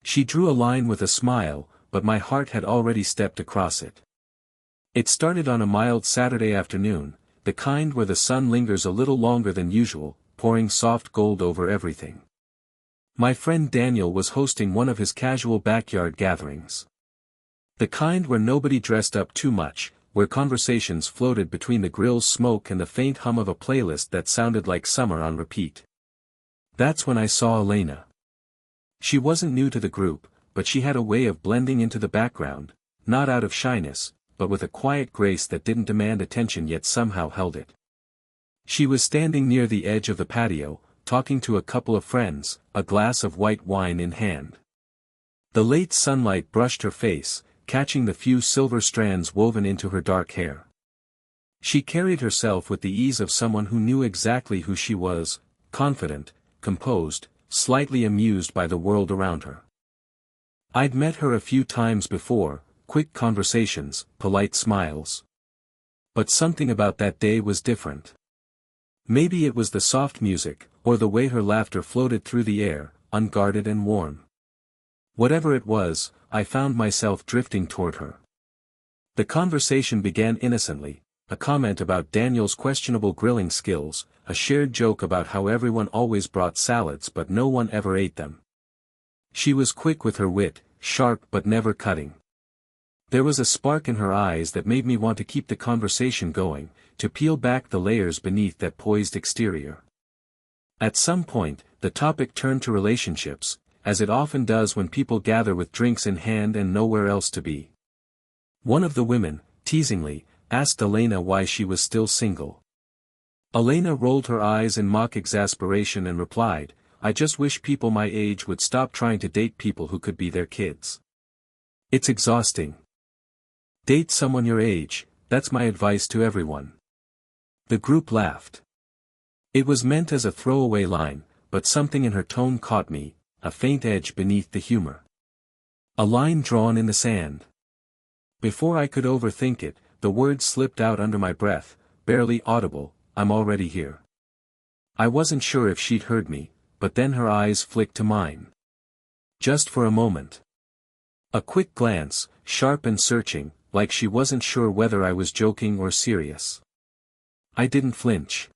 She drew a line with a smile, but my heart had already stepped across it. It started on a mild Saturday afternoon, the kind where the sun lingers a little longer than usual, pouring soft gold over everything. My friend Daniel was hosting one of his casual backyard gatherings. The kind where nobody dressed up too much, where conversations floated between the grill's smoke and the faint hum of a playlist that sounded like summer on repeat. That's when I saw Elena. She wasn't new to the group, but she had a way of blending into the background, not out of shyness, but with a quiet grace that didn't demand attention yet somehow held it. She was standing near the edge of the patio, talking to a couple of friends, a glass of white wine in hand. The late sunlight brushed her face, catching the few silver strands woven into her dark hair. She carried herself with the ease of someone who knew exactly who she was, confident, composed, slightly amused by the world around her. I'd met her a few times before, quick conversations, polite smiles. But something about that day was different. Maybe it was the soft music, or the way her laughter floated through the air, unguarded and warm. Whatever it was, I found myself drifting toward her. The conversation began innocently, a comment about Daniel's questionable grilling skills, a shared joke about how everyone always brought salads but no one ever ate them. She was quick with her wit, sharp but never cutting. There was a spark in her eyes that made me want to keep the conversation going, to peel back the layers beneath that poised exterior. At some point, the topic turned to relationships, as it often does when people gather with drinks in hand and nowhere else to be. One of the women, teasingly, asked Elena why she was still single. Elena rolled her eyes in mock exasperation and replied, "I just wish people my age would stop trying to date people who could be their kids. It's exhausting. Date someone your age, that's my advice to everyone." The group laughed. It was meant as a throwaway line, but something in her tone caught me, a faint edge beneath the humor. A line drawn in the sand. Before I could overthink it, the words slipped out under my breath, barely audible, "I'm already here." I wasn't sure if she'd heard me, but then her eyes flicked to mine. Just for a moment. A quick glance, sharp and searching, like she wasn't sure whether I was joking or serious. I didn't flinch.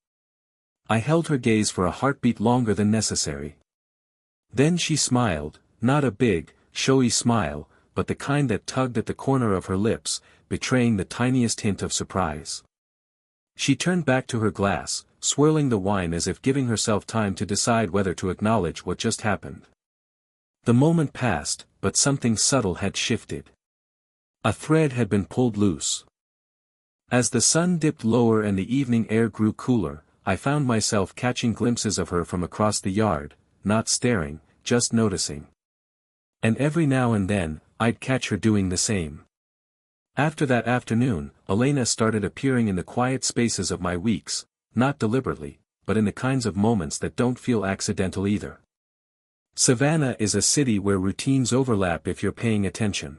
I held her gaze for a heartbeat longer than necessary. Then she smiled, not a big, showy smile, but the kind that tugged at the corner of her lips, betraying the tiniest hint of surprise. She turned back to her glass, swirling the wine as if giving herself time to decide whether to acknowledge what just happened. The moment passed, but something subtle had shifted. A thread had been pulled loose. As the sun dipped lower and the evening air grew cooler, I found myself catching glimpses of her from across the yard, not staring, just noticing. And every now and then, I'd catch her doing the same. After that afternoon, Elena started appearing in the quiet spaces of my weeks, not deliberately, but in the kinds of moments that don't feel accidental either. Savannah is a city where routines overlap if you're paying attention.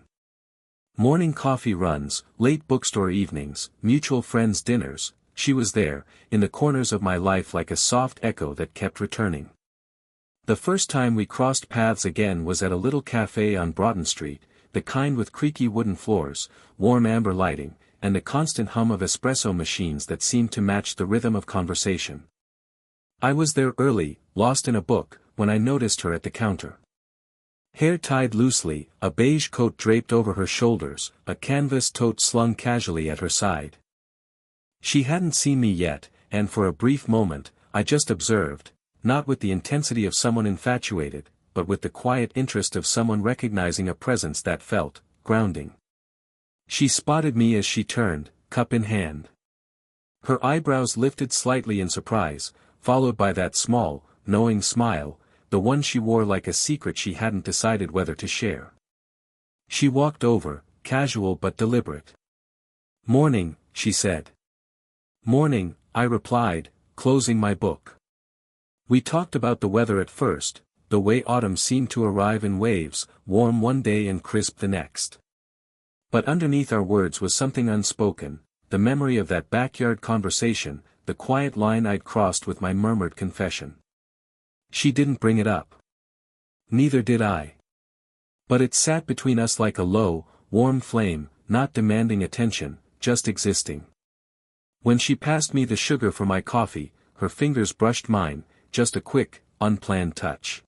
Morning coffee runs, late bookstore evenings, mutual friends' dinners, she was there, in the corners of my life like a soft echo that kept returning. The first time we crossed paths again was at a little cafe on Broughton Street, the kind with creaky wooden floors, warm amber lighting, and the constant hum of espresso machines that seemed to match the rhythm of conversation. I was there early, lost in a book, when I noticed her at the counter. Hair tied loosely, a beige coat draped over her shoulders, a canvas tote slung casually at her side. She hadn't seen me yet, and for a brief moment, I just observed, not with the intensity of someone infatuated, but with the quiet interest of someone recognizing a presence that felt grounding. She spotted me as she turned, cup in hand. Her eyebrows lifted slightly in surprise, followed by that small, knowing smile, the one she wore like a secret she hadn't decided whether to share. She walked over, casual but deliberate. "Morning," she said. "Morning," I replied, closing my book. We talked about the weather at first, the way autumn seemed to arrive in waves, warm one day and crisp the next. But underneath our words was something unspoken, the memory of that backyard conversation, the quiet line I'd crossed with my murmured confession. She didn't bring it up. Neither did I. But it sat between us like a low, warm flame, not demanding attention, just existing. When she passed me the sugar for my coffee, her fingers brushed mine, just a quick, unplanned touch.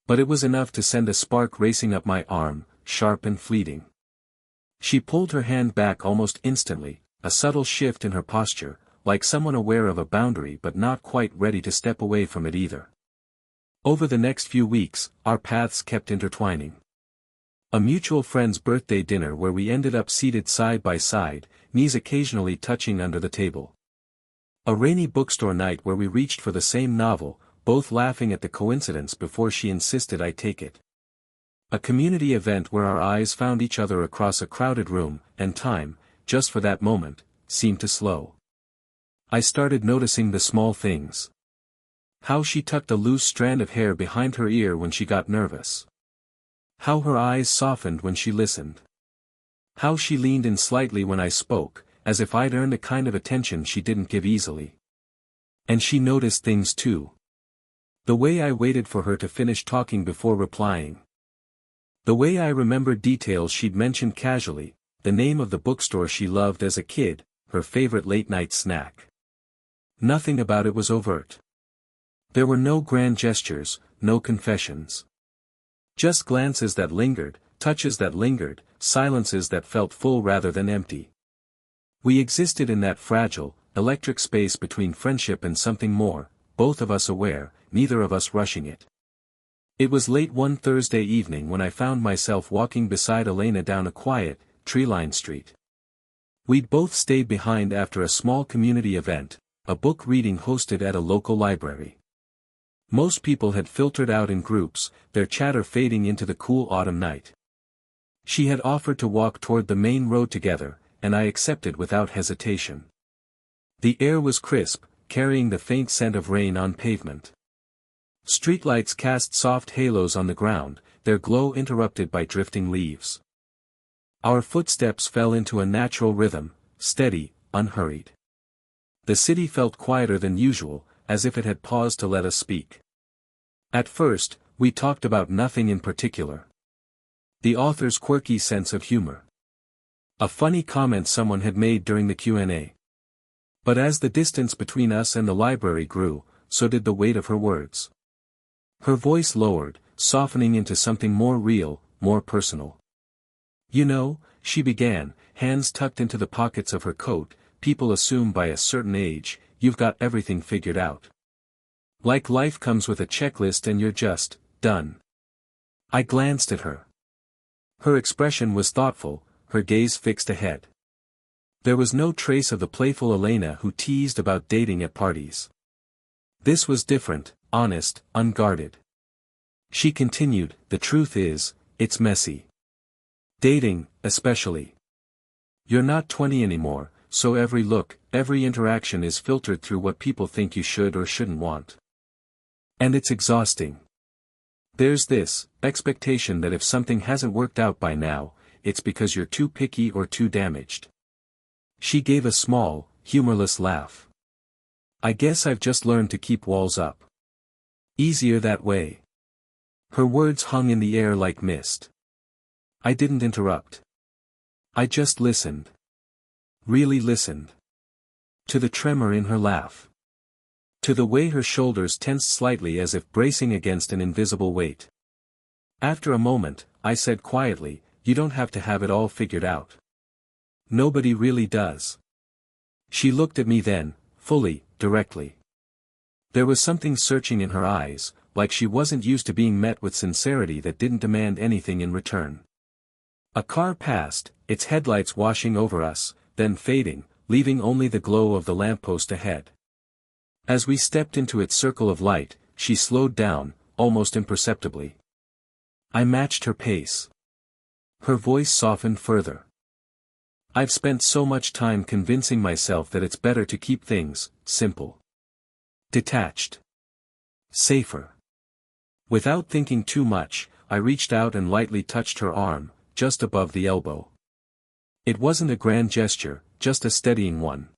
But it was enough to send a spark racing up my arm, sharp and fleeting. She pulled her hand back almost instantly, a subtle shift in her posture, like someone aware of a boundary but not quite ready to step away from it either. Over the next few weeks, our paths kept intertwining. A mutual friend's birthday dinner where we ended up seated side by side, knees occasionally touching under the table. A rainy bookstore night where we reached for the same novel, both laughing at the coincidence before she insisted I take it. A community event where our eyes found each other across a crowded room, and time, just for that moment, seemed to slow. I started noticing the small things. How she tucked a loose strand of hair behind her ear when she got nervous. How her eyes softened when she listened. How she leaned in slightly when I spoke, as if I'd earned a kind of attention she didn't give easily. And she noticed things too. The way I waited for her to finish talking before replying. The way I remembered details she'd mentioned casually, the name of the bookstore she loved as a kid, her favorite late-night snack. Nothing about it was overt. There were no grand gestures, no confessions. Just glances that lingered, touches that lingered, silences that felt full rather than empty. We existed in that fragile, electric space between friendship and something more, both of us aware, neither of us rushing it. It was late one Thursday evening when I found myself walking beside Elena down a quiet, tree-lined street. We'd both stayed behind after a small community event, a book reading hosted at a local library. Most people had filtered out in groups, their chatter fading into the cool autumn night. She had offered to walk toward the main road together, and I accepted without hesitation. The air was crisp, carrying the faint scent of rain on pavement. Streetlights cast soft halos on the ground, their glow interrupted by drifting leaves. Our footsteps fell into a natural rhythm, steady, unhurried. The city felt quieter than usual, as if it had paused to let us speak. At first, we talked about nothing in particular. The author's quirky sense of humor. A funny comment someone had made during the Q&A. But as the distance between us and the library grew, so did the weight of her words. Her voice lowered, softening into something more real, more personal. You know, she began, hands tucked into the pockets of her coat, people assume by a certain age, you've got everything figured out. Like life comes with a checklist and you're just, done. I glanced at her. Her expression was thoughtful, her gaze fixed ahead. There was no trace of the playful Elena who teased about dating at parties. This was different, honest, unguarded. She continued, the truth is, it's messy. Dating, especially. You're not 20 anymore, so every look, every interaction is filtered through what people think you should or shouldn't want. And it's exhausting. There's this expectation that if something hasn't worked out by now, it's because you're too picky or too damaged. She gave a small, humorless laugh. I guess I've just learned to keep walls up. Easier that way. Her words hung in the air like mist. I didn't interrupt. I just listened. Really listened. To the tremor in her laugh. To the way her shoulders tensed slightly as if bracing against an invisible weight. After a moment, I said quietly, you don't have to have it all figured out. Nobody really does. She looked at me then, fully, directly. There was something searching in her eyes, like she wasn't used to being met with sincerity that didn't demand anything in return. A car passed, its headlights washing over us, then fading, leaving only the glow of the lamppost ahead. As we stepped into its circle of light, she slowed down, almost imperceptibly. I matched her pace. Her voice softened further. I've spent so much time convincing myself that it's better to keep things simple. Detached. Safer. Without thinking too much, I reached out and lightly touched her arm, just above the elbow. It wasn't a grand gesture, just a steadying one.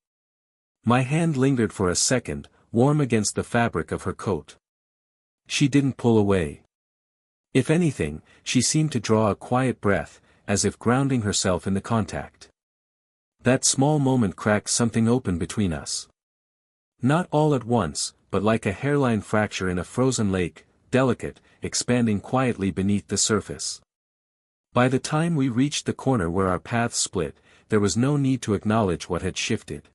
My hand lingered for a second, warm against the fabric of her coat. She didn't pull away. If anything, she seemed to draw a quiet breath, as if grounding herself in the contact. That small moment cracked something open between us. Not all at once, but like a hairline fracture in a frozen lake, delicate, expanding quietly beneath the surface. By the time we reached the corner where our paths split, there was no need to acknowledge what had shifted.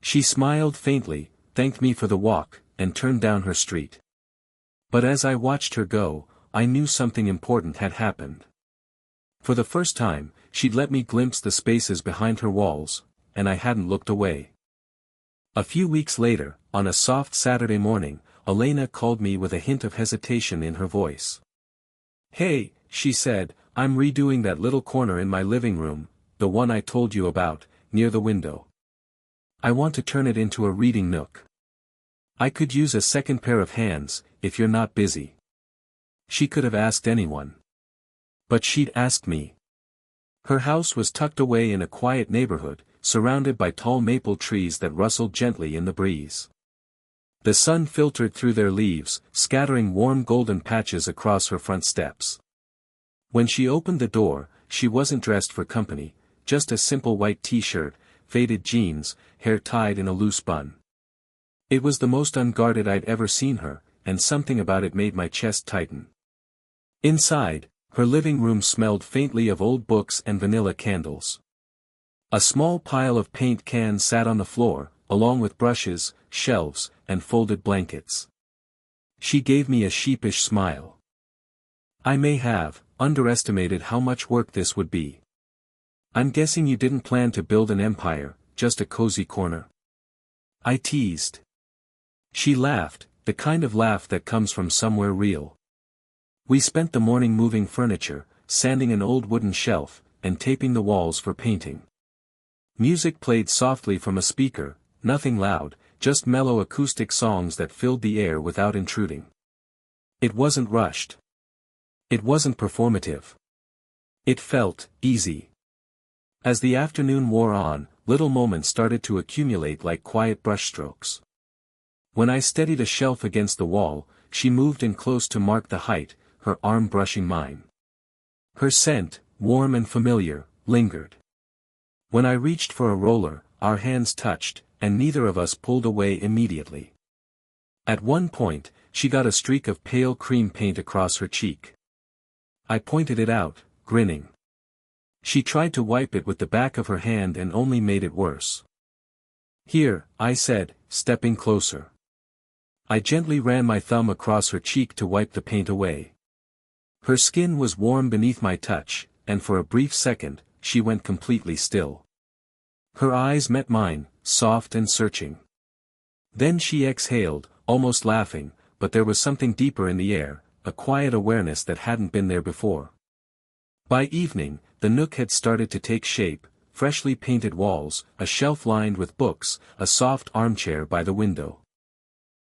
She smiled faintly, thanked me for the walk, and turned down her street. But as I watched her go, I knew something important had happened. For the first time, she'd let me glimpse the spaces behind her walls, and I hadn't looked away. A few weeks later, on a soft Saturday morning, Elena called me with a hint of hesitation in her voice. "Hey," she said, "I'm redoing that little corner in my living room, the one I told you about, near the window. I want to turn it into a reading nook. I could use a second pair of hands, if you're not busy." She could have asked anyone. But she'd asked me. Her house was tucked away in a quiet neighborhood, surrounded by tall maple trees that rustled gently in the breeze. The sun filtered through their leaves, scattering warm golden patches across her front steps. When she opened the door, she wasn't dressed for company, just a simple white t-shirt, faded jeans, hair tied in a loose bun. It was the most unguarded I'd ever seen her, and something about it made my chest tighten. Inside, her living room smelled faintly of old books and vanilla candles. A small pile of paint cans sat on the floor, along with brushes, shelves, and folded blankets. She gave me a sheepish smile. "I may have underestimated how much work this would be. I'm guessing you didn't plan to build an empire, just a cozy corner?" I teased. She laughed, the kind of laugh that comes from somewhere real. "We spent the morning moving furniture, sanding an old wooden shelf, and taping the walls for painting. Music played softly from a speaker, nothing loud, just mellow acoustic songs that filled the air without intruding. It wasn't rushed. It wasn't performative. It felt easy." As the afternoon wore on, little moments started to accumulate like quiet brushstrokes. When I steadied a shelf against the wall, she moved in close to mark the height, her arm brushing mine. Her scent, warm and familiar, lingered. When I reached for a roller, our hands touched, and neither of us pulled away immediately. At one point, she got a streak of pale cream paint across her cheek. I pointed it out, grinning. She tried to wipe it with the back of her hand and only made it worse. "Here," I said, stepping closer. I gently ran my thumb across her cheek to wipe the paint away. Her skin was warm beneath my touch, and for a brief second, she went completely still. Her eyes met mine, soft and searching. Then she exhaled, almost laughing, but there was something deeper in the air, a quiet awareness that hadn't been there before. By evening, the nook had started to take shape, freshly painted walls, a shelf lined with books, a soft armchair by the window.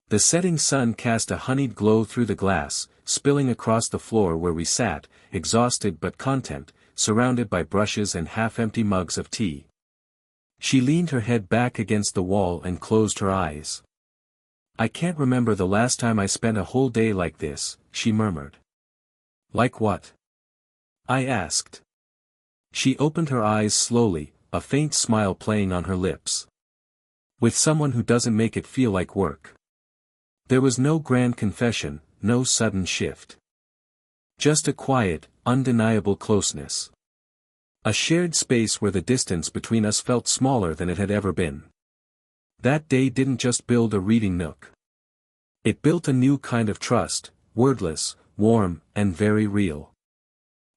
The setting sun cast a honeyed glow through the glass, spilling across the floor where we sat, exhausted but content, surrounded by brushes and half-empty mugs of tea. She leaned her head back against the wall and closed her eyes. "I can't remember the last time I spent a whole day like this," she murmured. "Like what?" I asked. She opened her eyes slowly, a faint smile playing on her lips. "With someone who doesn't make it feel like work." There was no grand confession, no sudden shift. Just a quiet, undeniable closeness. A shared space where the distance between us felt smaller than it had ever been. That day didn't just build a reading nook. It built a new kind of trust, wordless, warm, and very real.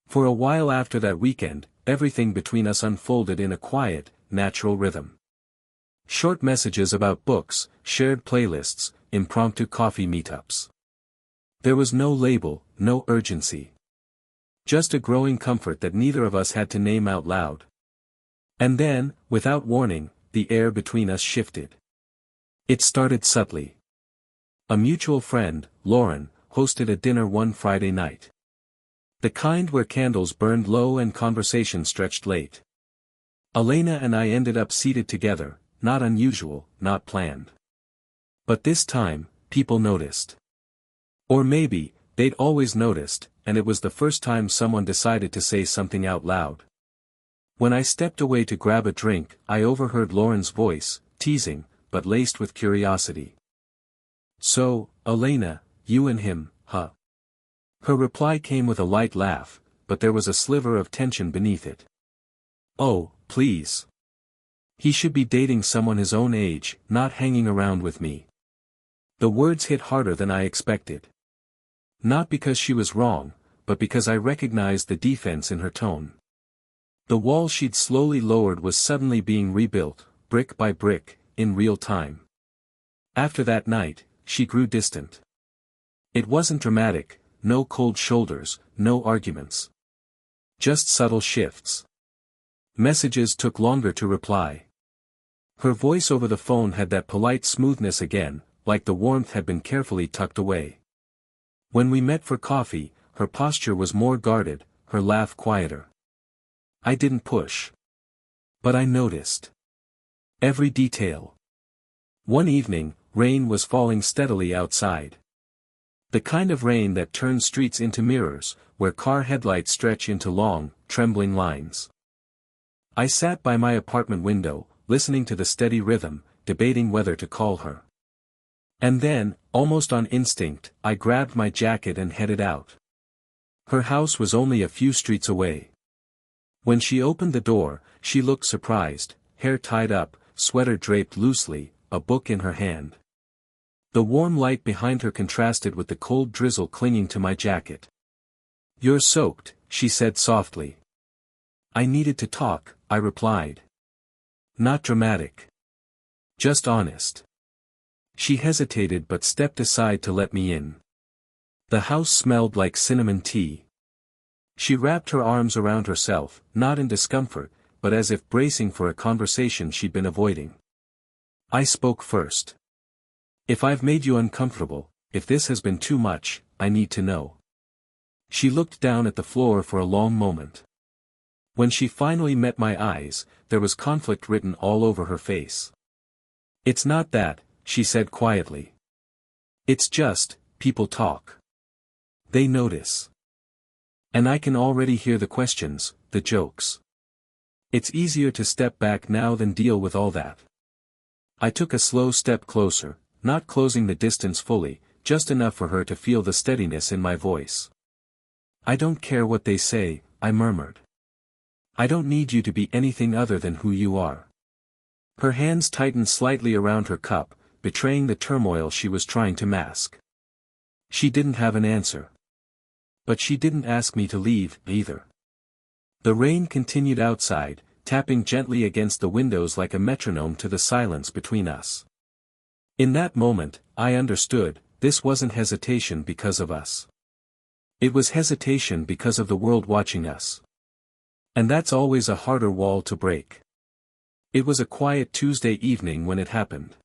For a while after that weekend, everything between us unfolded in a quiet, natural rhythm. Short messages about books, shared playlists, impromptu coffee meetups. There was no label, no urgency. Just a growing comfort that neither of us had to name out loud. And then, without warning, the air between us shifted. It started subtly. A mutual friend, Lauren, hosted a dinner one Friday night. The kind where candles burned low and conversation stretched late. Elena and I ended up seated together, not unusual, not planned. But this time, people noticed. Or maybe, they'd always noticed, and it was the first time someone decided to say something out loud. When I stepped away to grab a drink, I overheard Lauren's voice, teasing, but laced with curiosity. "So, Elena, you and him, huh?" Her reply came with a light laugh, but there was a sliver of tension beneath it. "Oh, please. He should be dating someone his own age, not hanging around with me." The words hit harder than I expected. Not because she was wrong, but because I recognized the defense in her tone. The wall she'd slowly lowered was suddenly being rebuilt, brick by brick, in real time. After that night, she grew distant. It wasn't dramatic, no cold shoulders, no arguments. Just subtle shifts. Messages took longer to reply. Her voice over the phone had that polite smoothness again, like the warmth had been carefully tucked away. When we met for coffee, her posture was more guarded, her laugh quieter. I didn't push. But I noticed. Every detail. One evening, rain was falling steadily outside. The kind of rain that turns streets into mirrors, where car headlights stretch into long, trembling lines. I sat by my apartment window, listening to the steady rhythm, debating whether to call her. And then, almost on instinct, I grabbed my jacket and headed out. Her house was only a few streets away. When she opened the door, she looked surprised, hair tied up, sweater draped loosely, a book in her hand. The warm light behind her contrasted with the cold drizzle clinging to my jacket. "You're soaked," she said softly. "I needed to talk," I replied. Not dramatic. Just honest. She hesitated but stepped aside to let me in. The house smelled like cinnamon tea. She wrapped her arms around herself, not in discomfort, but as if bracing for a conversation she'd been avoiding. I spoke first. "If I've made you uncomfortable, if this has been too much, I need to know." She looked down at the floor for a long moment. When she finally met my eyes, there was conflict written all over her face. "It's not that," she said quietly. "It's just, people talk. They notice. And I can already hear the questions, the jokes. It's easier to step back now than deal with all that." I took a slow step closer, not closing the distance fully, just enough for her to feel the steadiness in my voice. "I don't care what they say," I murmured. "I don't need you to be anything other than who you are." Her hands tightened slightly around her cup, betraying the turmoil she was trying to mask. She didn't have an answer. But she didn't ask me to leave, either. The rain continued outside, tapping gently against the windows like a metronome to the silence between us. In that moment, I understood, this wasn't hesitation because of us. It was hesitation because of the world watching us. And that's always a harder wall to break. It was a quiet Tuesday evening when it happened.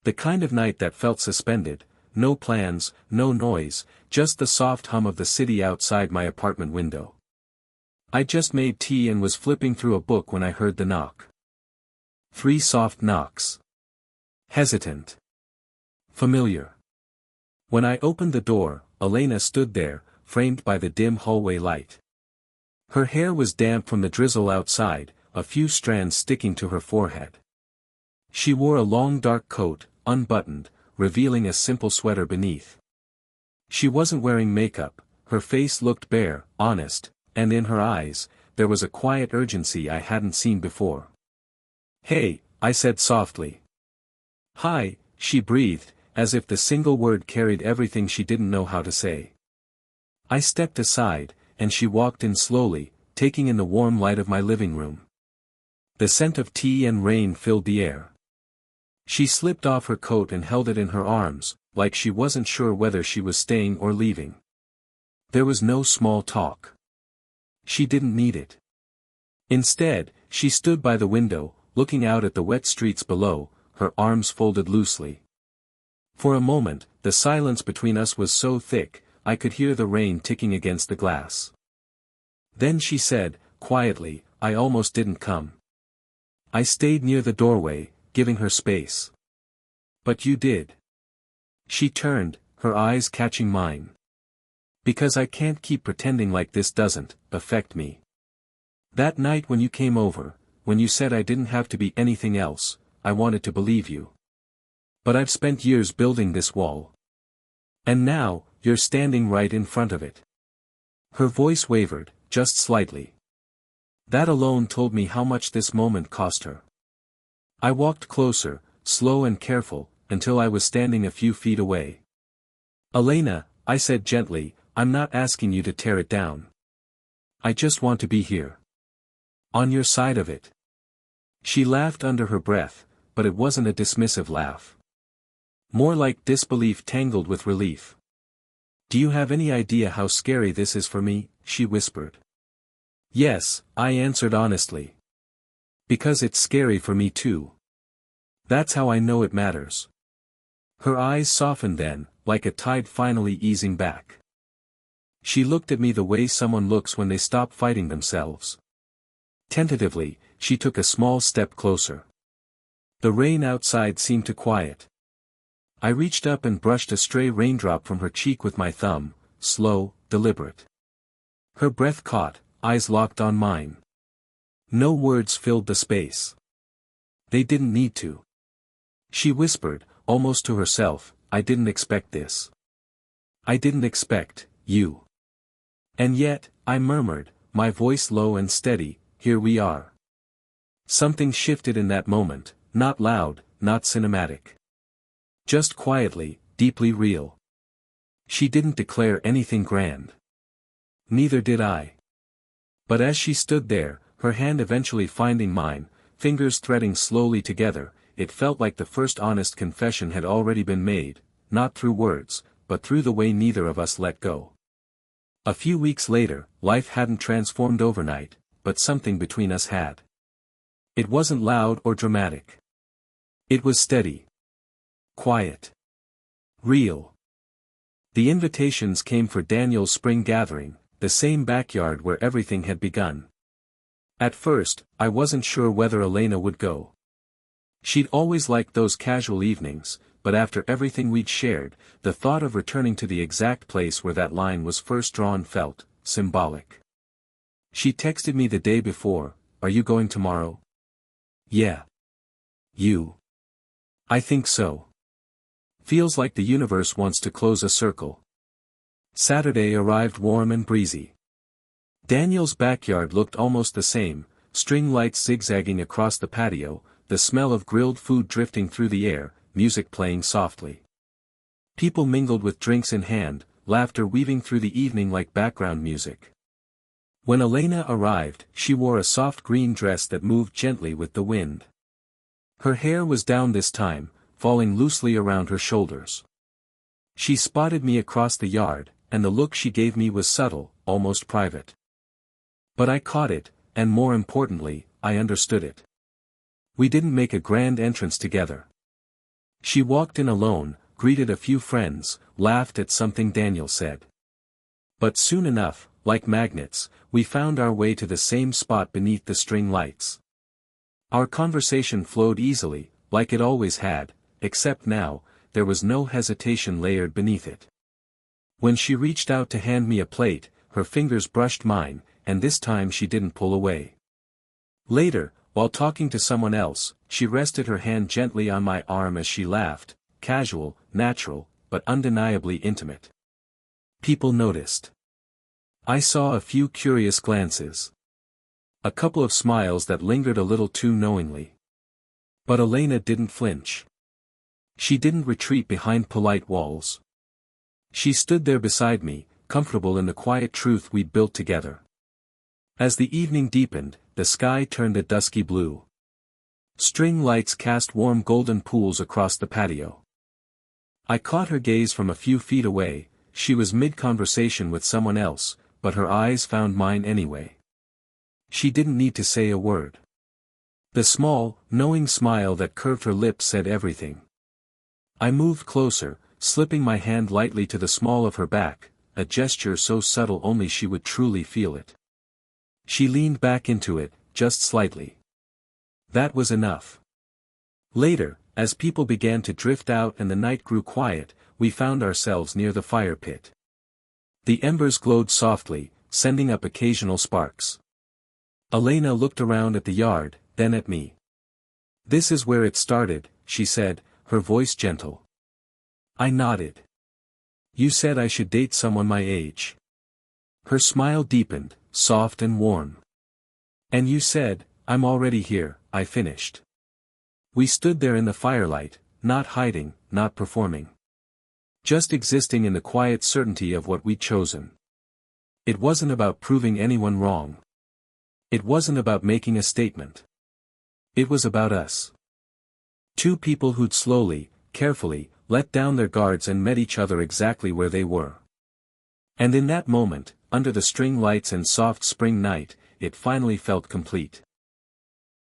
The kind of night that felt suspended, no plans, no noise, just the soft hum of the city outside my apartment window. I just made tea and was flipping through a book when I heard the knock. 3 soft knocks. Hesitant. Familiar. When I opened the door, Elena stood there, framed by the dim hallway light. Her hair was damp from the drizzle outside, a few strands sticking to her forehead. She wore a long dark coat, unbuttoned, revealing a simple sweater beneath. She wasn't wearing makeup, her face looked bare, honest, and in her eyes, there was a quiet urgency I hadn't seen before. "Hey," I said softly. "Hi," she breathed, as if the single word carried everything she didn't know how to say. I stepped aside, and she walked in slowly, taking in the warm light of my living room. The scent of tea and rain filled the air. She slipped off her coat and held it in her arms, like she wasn't sure whether she was staying or leaving. There was no small talk. She didn't need it. Instead, she stood by the window, looking out at the wet streets below, her arms folded loosely. For a moment, the silence between us was so thick, I could hear the rain ticking against the glass. Then she said, quietly, "I almost didn't come. I stayed near the doorway, giving her space." "But you did." She turned, her eyes catching mine. Because I can't keep pretending like this doesn't affect me. That night when you came over, when you said I didn't have to be anything else, I wanted to believe you. But I've spent years building this wall. And now, you're standing right in front of it. Her voice wavered, just slightly. That alone told me how much this moment cost her. I walked closer, slow and careful, until I was standing a few feet away. Elena, I said gently, I'm not asking you to tear it down. I just want to be here. On your side of it. She laughed under her breath, but it wasn't a dismissive laugh. More like disbelief tangled with relief. Do you have any idea how scary this is for me? She whispered. Yes, I answered honestly. Because it's scary for me too. That's how I know it matters. Her eyes softened then, like a tide finally easing back. She looked at me the way someone looks when they stop fighting themselves. Tentatively, she took a small step closer. The rain outside seemed to quiet. I reached up and brushed a stray raindrop from her cheek with my thumb, slow, deliberate. Her breath caught, eyes locked on mine. No words filled the space. They didn't need to. She whispered, almost to herself, I didn't expect this. I didn't expect you. And yet, I murmured, my voice low and steady, here we are. Something shifted in that moment, not loud, not cinematic. Just quietly, deeply real. She didn't declare anything grand. Neither did I. But as she stood there, her hand eventually finding mine, fingers threading slowly together, it felt like the first honest confession had already been made, not through words, but through the way neither of us let go. A few weeks later, life hadn't transformed overnight, but something between us had. It wasn't loud or dramatic. It was steady. Quiet. Real. The invitations came for Daniel's spring gathering, the same backyard where everything had begun. At first, I wasn't sure whether Elena would go. She'd always liked those casual evenings, but after everything we'd shared, the thought of returning to the exact place where that line was first drawn felt symbolic. She texted me the day before, "Are you going tomorrow?" "Yeah." "You?" "I think so. Feels like the universe wants to close a circle." Saturday arrived warm and breezy. Daniel's backyard looked almost the same, string lights zigzagging across the patio, the smell of grilled food drifting through the air, music playing softly. People mingled with drinks in hand, laughter weaving through the evening like background music. When Elena arrived, she wore a soft green dress that moved gently with the wind. Her hair was down this time, falling loosely around her shoulders. She spotted me across the yard, and the look she gave me was subtle, almost private. But I caught it, and more importantly, I understood it. We didn't make a grand entrance together. She walked in alone, greeted a few friends, laughed at something Daniel said. But soon enough, like magnets, we found our way to the same spot beneath the string lights. Our conversation flowed easily, like it always had, except now, there was no hesitation layered beneath it. When she reached out to hand me a plate, her fingers brushed mine, and this time she didn't pull away. Later, while talking to someone else, she rested her hand gently on my arm as she laughed, casual, natural, but undeniably intimate. People noticed. I saw a few curious glances. A couple of smiles that lingered a little too knowingly. But Elena didn't flinch. She didn't retreat behind polite walls. She stood there beside me, comfortable in the quiet truth we'd built together. As the evening deepened, the sky turned a dusky blue. String lights cast warm golden pools across the patio. I caught her gaze from a few feet away. She was mid-conversation with someone else, but her eyes found mine anyway. She didn't need to say a word. The small, knowing smile that curved her lips said everything. I moved closer, slipping my hand lightly to the small of her back, a gesture so subtle only she would truly feel it. She leaned back into it, just slightly. That was enough. Later, as people began to drift out and the night grew quiet, we found ourselves near the fire pit. The embers glowed softly, sending up occasional sparks. Elena looked around at the yard, then at me. "This is where it started," she said, her voice gentle. I nodded. "You said I should date someone my age." Her smile deepened, soft and warm. "And you said, I'm already here," I finished. We stood there in the firelight, not hiding, not performing. Just existing in the quiet certainty of what we'd chosen. It wasn't about proving anyone wrong. It wasn't about making a statement. It was about us. Two people who'd slowly, carefully, let down their guards and met each other exactly where they were. And in that moment, under the string lights and soft spring night, it finally felt complete.